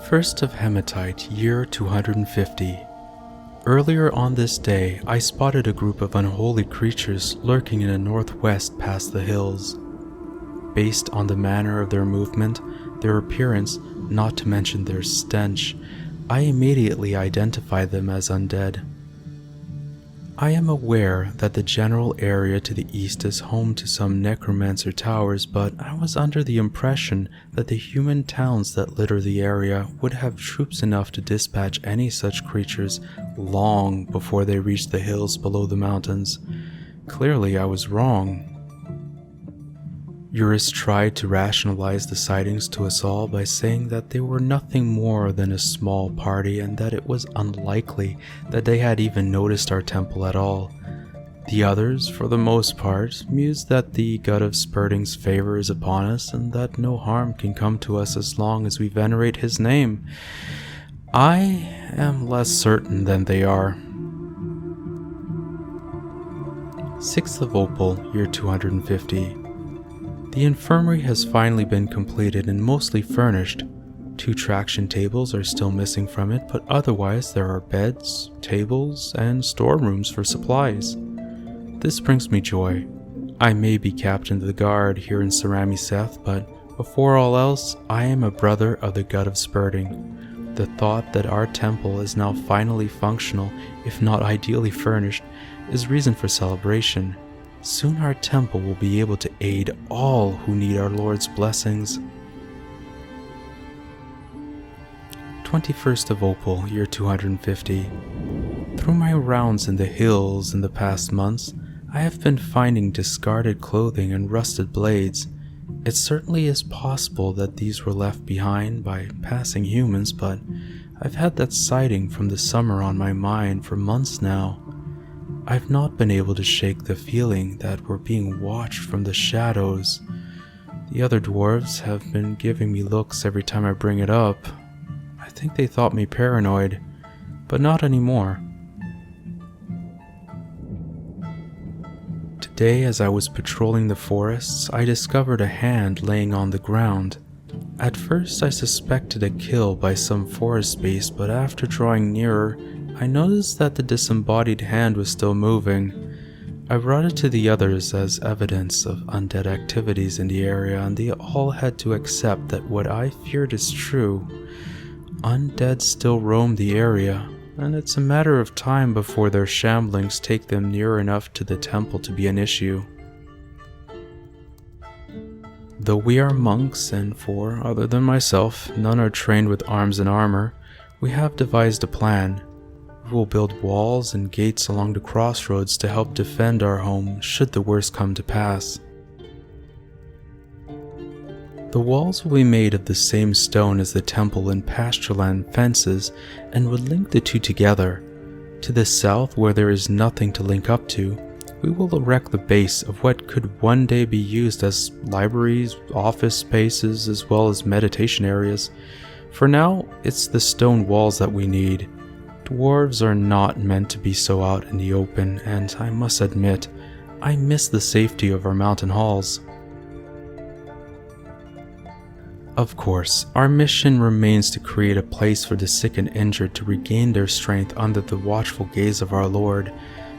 1st of Hematite, year 250. Earlier on this day, I spotted a group of unholy creatures lurking in the northwest past the hills. Based on the manner of their movement, their appearance, not to mention their stench, I immediately identified them as undead. I am aware that the general area to the east is home to some necromancer towers, but I was under the impression that the human towns that litter the area would have troops enough to dispatch any such creatures long before they reached the hills below the mountains. Clearly, I was wrong. Urist tried to rationalize the sightings to us all by saying that they were nothing more than a small party and that it was unlikely that they had even noticed our temple at all. The others, for the most part, mused that the god of spurting's favor is upon us and that no harm can come to us as long as we venerate his name. I am less certain than they are. 6th of Opal, year 250. The infirmary has finally been completed and mostly furnished. 2 traction tables are still missing from it, but otherwise there are beds, tables, and storerooms for supplies. This brings me joy. I may be captain of the guard here in Saràmiseth, but before all else, I am a brother of the god of spurting. The thought that our temple is now finally functional, if not ideally furnished, is reason for celebration. Soon our temple will be able to aid all who need our Lord's blessings. 21st of Opal, year 250. Through my rounds in the hills in the past months, I have been finding discarded clothing and rusted blades. It certainly is possible that these were left behind by passing humans, but I've had that sighting from the summer on my mind for months now. I've not been able to shake the feeling that we're being watched from the shadows. The other dwarves have been giving me looks every time I bring it up. I think they thought me paranoid, but not anymore. Today, as I was patrolling the forests, I discovered a hand laying on the ground. At first, I suspected a kill by some forest beast, but after drawing nearer, I noticed that the disembodied hand was still moving. I brought it to the others as evidence of undead activities in the area, and they all had to accept that what I feared is true. Undead still roam the area, and it's a matter of time before their shamblings take them near enough to the temple to be an issue. Though we are monks, and for, other than myself, none are trained with arms and armor, we have devised a plan. We will build walls and gates along the crossroads to help defend our home should the worst come to pass. The walls will be made of the same stone as the temple and pastureland fences and would link the two together. To the south, where there is nothing to link up to, we will erect the base of what could one day be used as libraries, office spaces, as well as meditation areas. For now, it's the stone walls that we need. Dwarves are not meant to be so out in the open, and I must admit, I miss the safety of our mountain halls. Of course, our mission remains to create a place for the sick and injured to regain their strength under the watchful gaze of our Lord,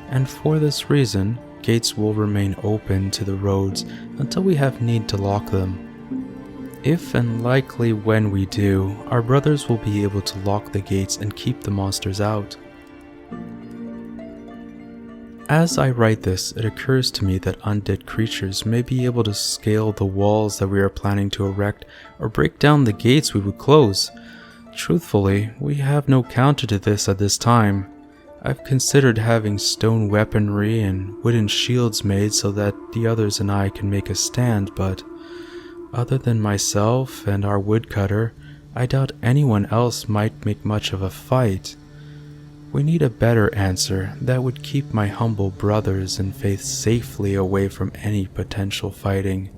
and for this reason, gates will remain open to the roads until we have need to lock them. If and likely when we do, our brothers will be able to lock the gates and keep the monsters out. As I write this, it occurs to me that undead creatures may be able to scale the walls that we are planning to erect or break down the gates we would close. Truthfully, we have no counter to this at this time. I've considered having stone weaponry and wooden shields made so that the others and I can make a stand, but other than myself and our woodcutter, I doubt anyone else might make much of a fight. We need a better answer that would keep my humble brothers in faith safely away from any potential fighting.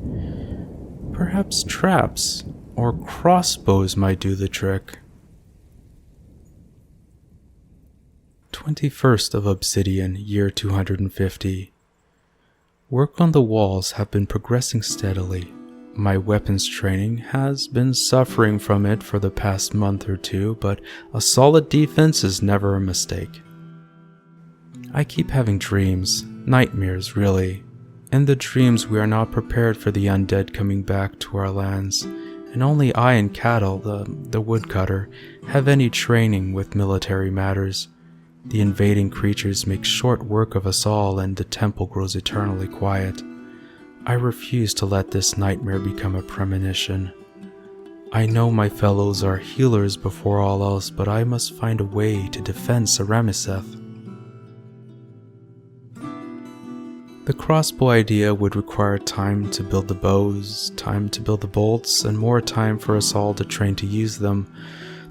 Perhaps traps or crossbows might do the trick. 21st of Obsidian, year 250. Work on the walls have been progressing steadily. My weapons training has been suffering from it for the past month or two, but a solid defense is never a mistake. I keep having dreams, nightmares really. In the dreams we are not prepared for the undead coming back to our lands, and only I and Cattle, the woodcutter, have any training with military matters. The invading creatures make short work of us all, and the temple grows eternally quiet. I refuse to let this nightmare become a premonition. I know my fellows are healers before all else, but I must find a way to defend Saràmiseth. The crossbow idea would require time to build the bows, time to build the bolts, and more time for us all to train to use them.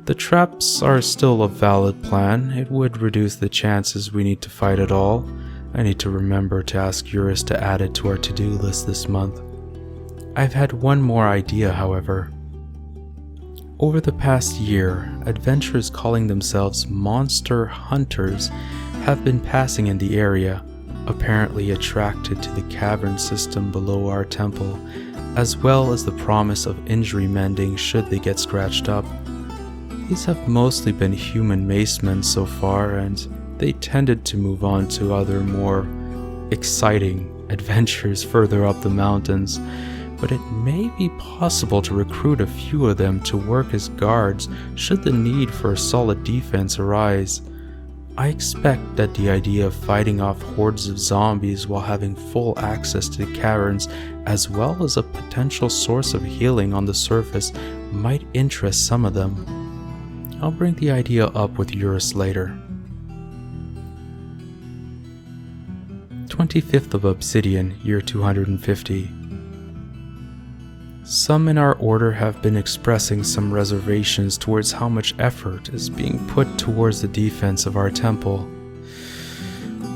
The traps are still a valid plan. It would reduce the chances we need to fight at all. I need to remember to ask Urist to add it to our to-do list this month. I've had one more idea, however. Over the past year, adventurers calling themselves monster hunters have been passing in the area, apparently attracted to the cavern system below our temple, as well as the promise of injury mending should they get scratched up. These have mostly been human macemen so far, and they tended to move on to other more exciting adventures further up the mountains, but it may be possible to recruit a few of them to work as guards should the need for a solid defense arise. I expect that the idea of fighting off hordes of zombies while having full access to the caverns, as well as a potential source of healing on the surface, might interest some of them. I'll bring the idea up with Urist later. 25th of Obsidian, year 250. Some in our order have been expressing some reservations towards how much effort is being put towards the defense of our temple.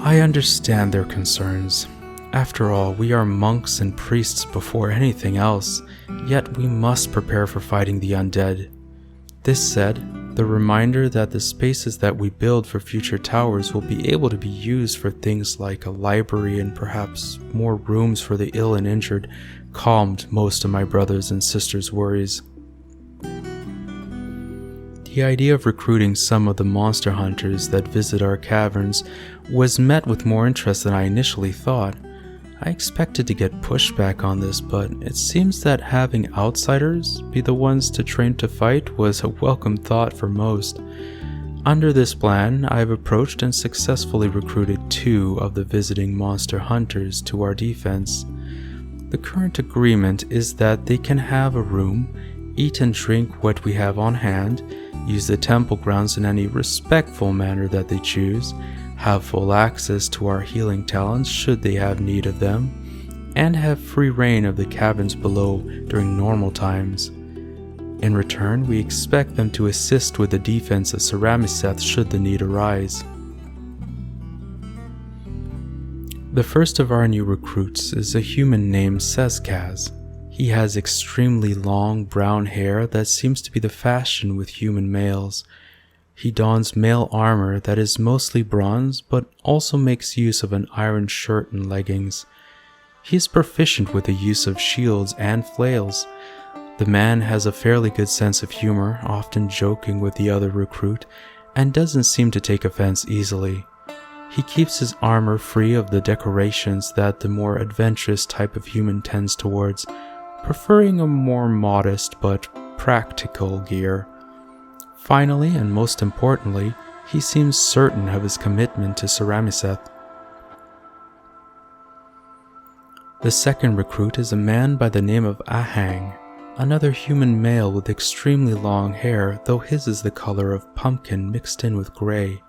I understand their concerns. After all, we are monks and priests before anything else, yet we must prepare for fighting the undead. This said, the reminder that the spaces that we build for future towers will be able to be used for things like a library and perhaps more rooms for the ill and injured calmed most of my brothers and sisters' worries. The idea of recruiting some of the monster hunters that visit our caverns was met with more interest than I initially thought. I expected to get pushback on this, but it seems that having outsiders be the ones to train to fight was a welcome thought for most. Under this plan, I've approached and successfully recruited 2 of the visiting monster hunters to our defense. The current agreement is that they can have a room, eat and drink what we have on hand, use the temple grounds in any respectful manner that they choose, have full access to our healing talents should they have need of them, and have free reign of the caverns below during normal times. In return, we expect them to assist with the defense of Saràmiseth should the need arise. The first of our new recruits is a human named Sezkaz. He has extremely long brown hair that seems to be the fashion with human males. He dons male armor that is mostly bronze, but also makes use of an iron shirt and leggings. He is proficient with the use of shields and flails. The man has a fairly good sense of humor, often joking with the other recruit, and doesn't seem to take offense easily. He keeps his armor free of the decorations that the more adventurous type of human tends towards, preferring a more modest but practical gear. Finally, and most importantly, he seems certain of his commitment to Saràmiseth. The second recruit is a man by the name of Ahang, another human male with extremely long hair, though his is the color of pumpkin mixed in with gray.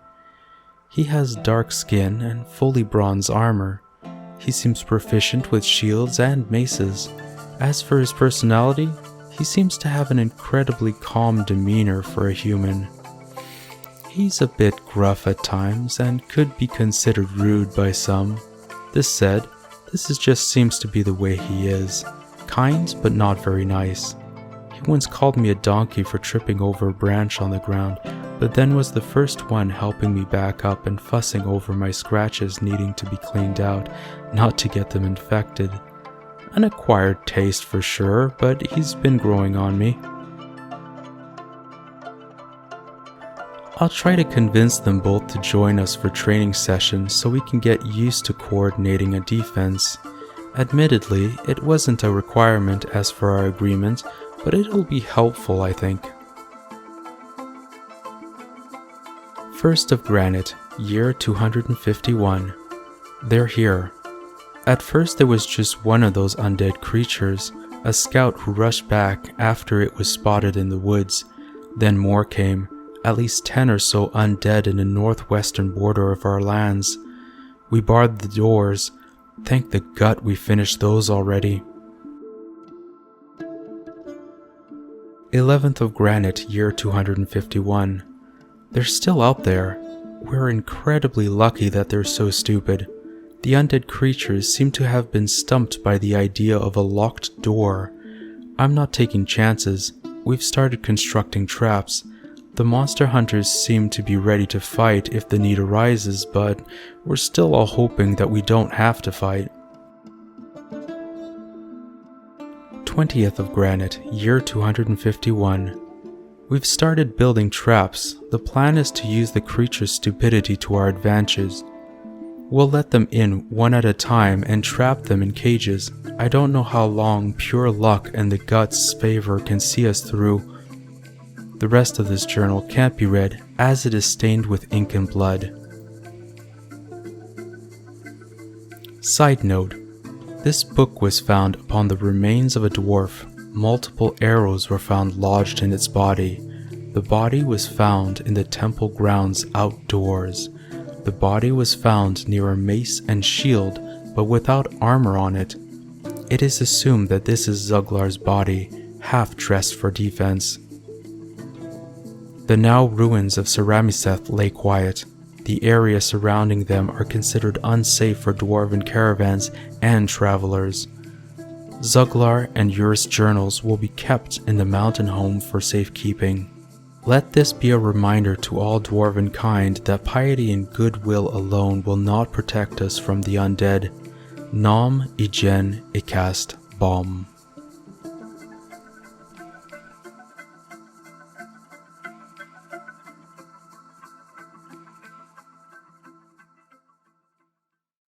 He has dark skin and fully bronze armor. He seems proficient with shields and maces. As for his personality, he seems to have an incredibly calm demeanor for a human. He's a bit gruff at times and could be considered rude by some. This said, this just seems to be the way he is. Kind, but not very nice. He once called me a donkey for tripping over a branch on the ground, but then was the first one helping me back up and fussing over my scratches needing to be cleaned out, not to get them infected. An acquired taste for sure, but he's been growing on me. I'll try to convince them both to join us for training sessions so we can get used to coordinating a defense. Admittedly, it wasn't a requirement as for our agreement, but it'll be helpful, I think. 1st of Granite, year 251. They're here. At first there was just one of those undead creatures, a scout who rushed back after it was spotted in the woods. Then more came, at least 10 or so undead in the northwestern border of our lands. We barred the doors. Thank the gut we finished those already. 11th of Granite, year 251. They're still out there. We're incredibly lucky that they're so stupid. The undead creatures seem to have been stumped by the idea of a locked door. I'm not taking chances. We've started constructing traps. The monster hunters seem to be ready to fight if the need arises, but we're still all hoping that we don't have to fight. 20th of Granite, year 251. We've started building traps. The plan is to use the creature's stupidity to our advantage. We'll let them in one at a time and trap them in cages. I don't know how long pure luck and the guts' favor can see us through. The rest of this journal can't be read as it is stained with ink and blood. Side note: this book was found upon the remains of a dwarf. Multiple arrows were found lodged in its body. The body was found in the temple grounds outdoors. The body was found near a mace and shield, but without armor on it. It is assumed that this is Zuglar's body, half dressed for defense. The now ruins of Saràmiseth lay quiet. The area surrounding them are considered unsafe for dwarven caravans and travelers. Zuglar and Urist journals will be kept in the mountain home for safekeeping. Let this be a reminder to all dwarven kind that piety and goodwill alone will not protect us from the undead. Nom igen icast bom.